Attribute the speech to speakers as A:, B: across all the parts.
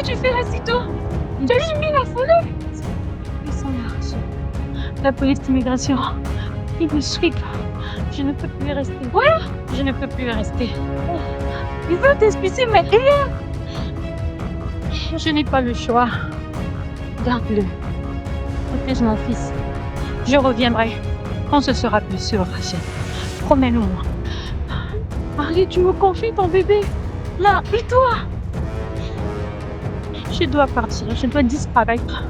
A: que tu fais là, c'est tout? Tu as juste mis la folie. Ils sont là, la police d'immigration. Ils me suivent. Je ne peux plus rester. Voilà, je ne peux plus rester. Ils veulent t'expulser, mais rien. Je n'ai pas le choix. Garde-le. Protège mon fils. Je reviendrai quand ce sera plus sûr, Rachel. Promets-le-moi. Marie, tu me confies ton bébé. Là, et toi? Je dois partir, je dois disparaître.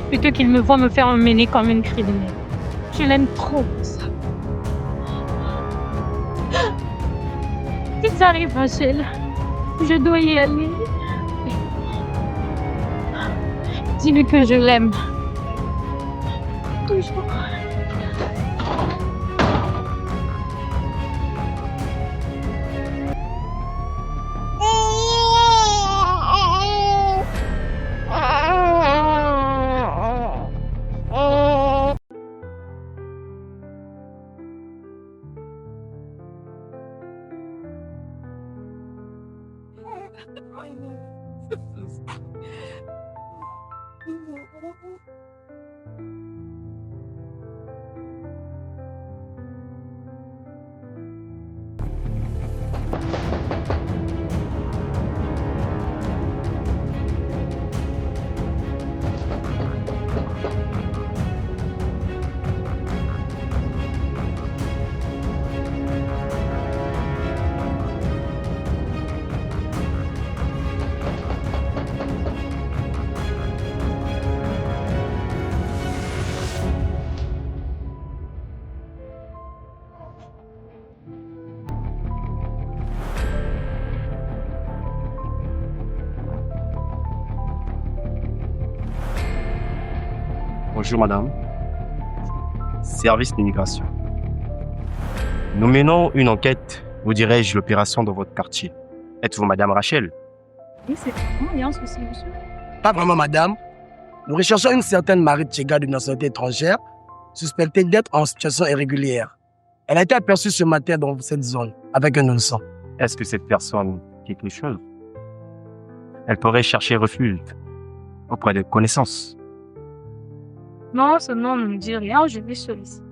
A: Plutôt qu'ils me voient me faire emmener comme une criminelle. Je l'aime trop pour ça. Ils arrivent, Rachel. Je dois y aller. Dis-lui que je l'aime. Toujours.
B: Bonjour madame. Service d'immigration. Nous menons une enquête, vous dirais-je, l'opération dans votre quartier. Êtes-vous madame Rachel?
A: Oui, c'est vraiment, il y a un souci, monsieur.
C: Pas vraiment, madame. Nous recherchons une certaine Marie Tchega de nationalité étrangère, suspectée d'être en situation irrégulière. Elle a été aperçue ce matin dans cette zone, avec un innocent.
B: Est-ce que cette personne quelque chose? Elle pourrait chercher refuge auprès de connaissances.
A: Non, ce nom ne me dit rien, je vis seul ici.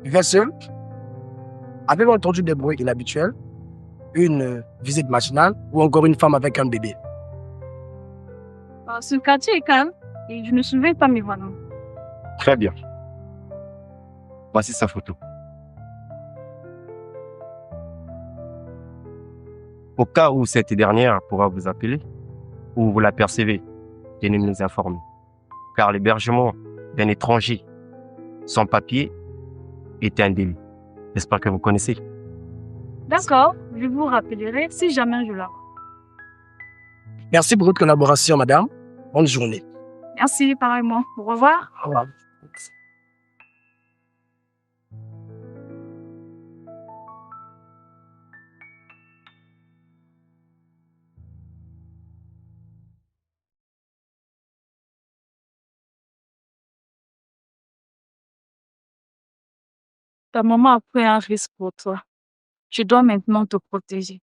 C: Vivez seul? Avez-vous entendu des bruits inhabituels? Une visite machinale ou encore une femme avec un bébé?
A: Ce quartier est calme et je ne surveille pas mes voisins.
B: Très bien. Voici sa photo. Au cas où cette dernière pourra vous appeler ou vous l'apercevez, tenez nous informer. Car l'hébergement d'un étranger sans papier est un délit. J'espère que vous connaissez.
A: D'accord, je vous rappellerai si jamais je la vois.
C: Merci pour votre collaboration, madame. Bonne journée.
A: Merci, pareillement. Au revoir.
C: Au revoir.
A: Ta maman a pris un risque pour toi. Tu dois maintenant te protéger.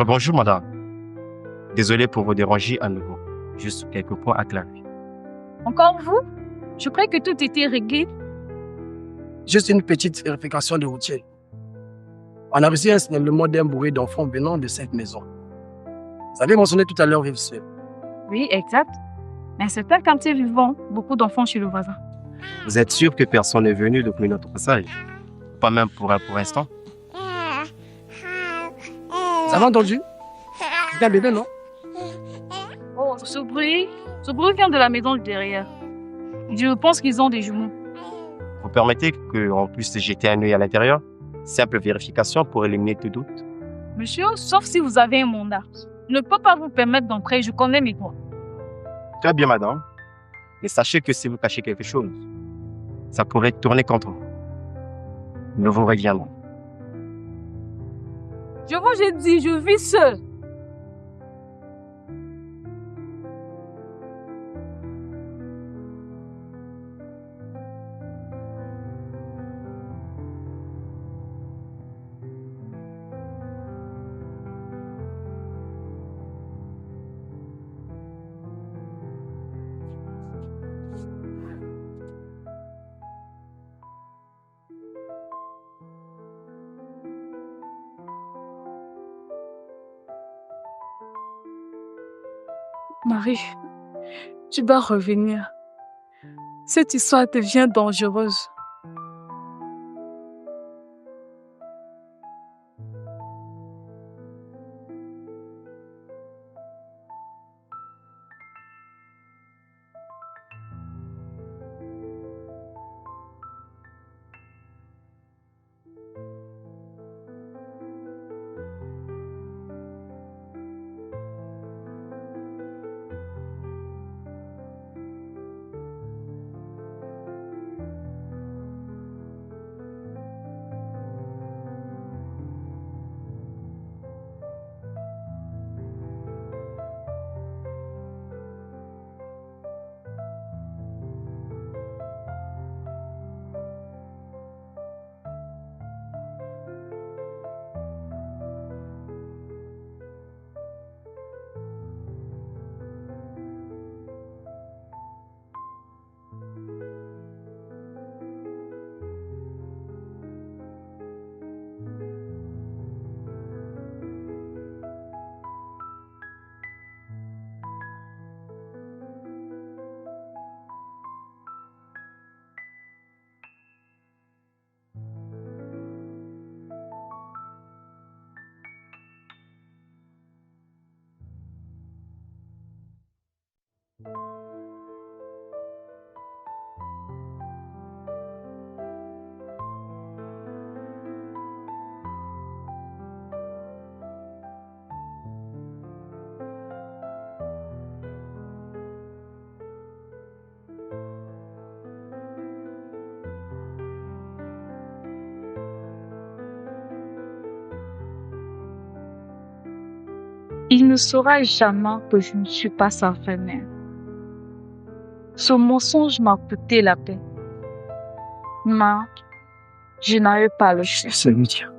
B: Bonjour madame. Désolé pour vous déranger à nouveau. Juste quelques points à clarifier.
A: Encore vous? Je croyais que tout était réglé.
C: Juste une petite vérification de routine. On a reçu un signalement d'un bruit d'enfants venant de cette maison. Vous avez mentionné tout à l'heure vivre seul.
A: Oui, exact. Mais c'est un quartier vivant, beaucoup d'enfants chez le voisin.
B: Vous êtes sûr que personne n'est venu depuis notre passage? Pas même pour instant?
C: Vous avez entendu? C'est un bébé, non?
A: Oh, ce bruit vient de la maison de derrière. Je pense qu'ils ont des jumeaux.
B: Vous permettez qu'on puisse jeter un œil à l'intérieur? Simple vérification pour éliminer tout doute.
A: Monsieur, sauf si vous avez un mandat. Je ne peux pas vous permettre d'entrer, je connais mes droits.
B: Très bien, madame. Mais sachez que si vous cachez quelque chose, ça pourrait tourner contre vous. Nous vous reviendrons.
A: Je vous ai dit, je vis seul. Marie, tu dois revenir. Cette histoire devient dangereuse. Il ne saura jamais que je ne suis pas sa mère. Ce mensonge m'a coûté la paix. Mais je n'avais pas le choix.
C: C'est lui dire.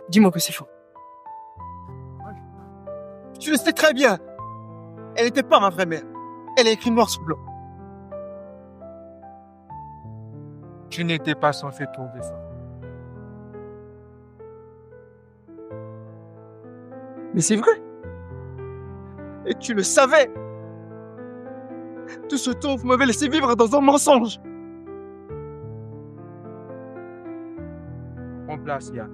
D: Dis-moi que c'est faux. Tu le sais très bien. Elle n'était pas ma vraie mère. Elle a écrit noir sur blanc.
E: Tu n'étais pas censé trouver ça.
D: Mais c'est vrai. Et tu le savais. Tout ce temps, vous m'avez laissé vivre dans un mensonge.
E: Prends place, Yann.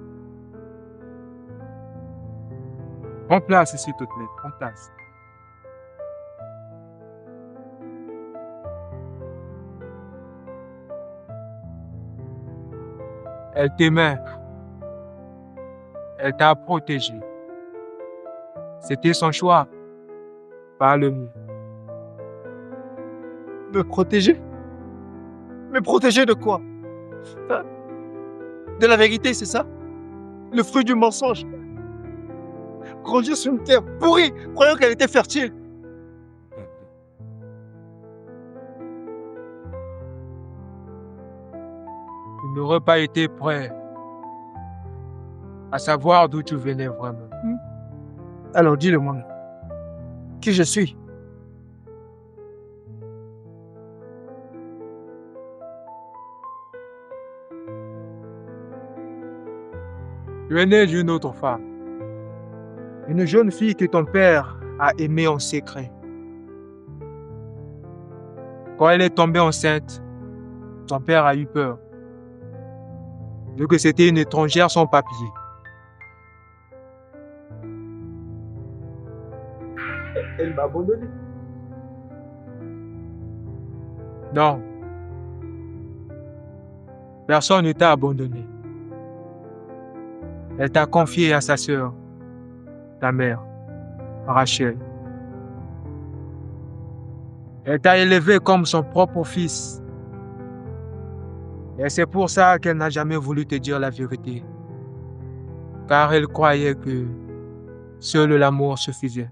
E: Prends place, s'il te plaît. Prends place. Elle t'aimait. Elle t'a protégé. C'était son choix, pas le mien.
D: Me protéger? Me protéger de quoi? Hein? De la vérité, c'est ça? Le fruit du mensonge. Grandir sur une terre pourrie, croyant qu'elle était fertile.
E: Tu n'aurais pas été prêt à savoir d'où tu venais vraiment.
D: Alors dis-le-moi. Qui je suis?
E: Tu es né d'une autre femme. Une jeune fille que ton père a aimée en secret. Quand elle est tombée enceinte, ton père a eu peur. Vu que c'était une étrangère sans papier.
D: Elle m'a abandonné.
E: Non. Personne ne t'a abandonné. Elle t'a confié à sa sœur, ta mère, Rachel. Elle t'a élevé comme son propre fils. Et c'est pour ça qu'elle n'a jamais voulu te dire la vérité. Car elle croyait que seul l'amour suffisait.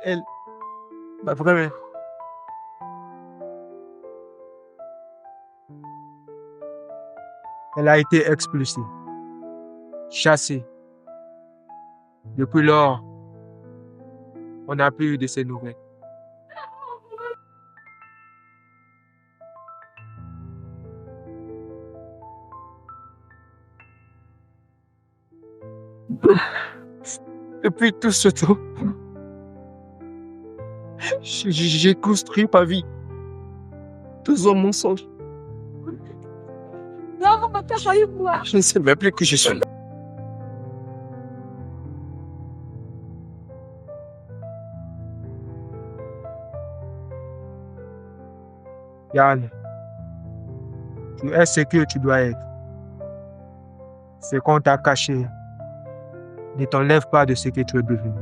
D: Elle, ma vraie mère.
E: Elle a été expulsée, chassée. Depuis lors, on n'a plus eu de ses nouvelles.
D: Depuis tout ce temps, j'ai construit ma vie dans un mensonge.
A: Non, mon père, moi.
D: Je ne sais même plus qui je suis.
E: Yann, tu es ce que tu dois être. Ce qu'on t'a caché ne t'enlève pas de ce que tu es devenu.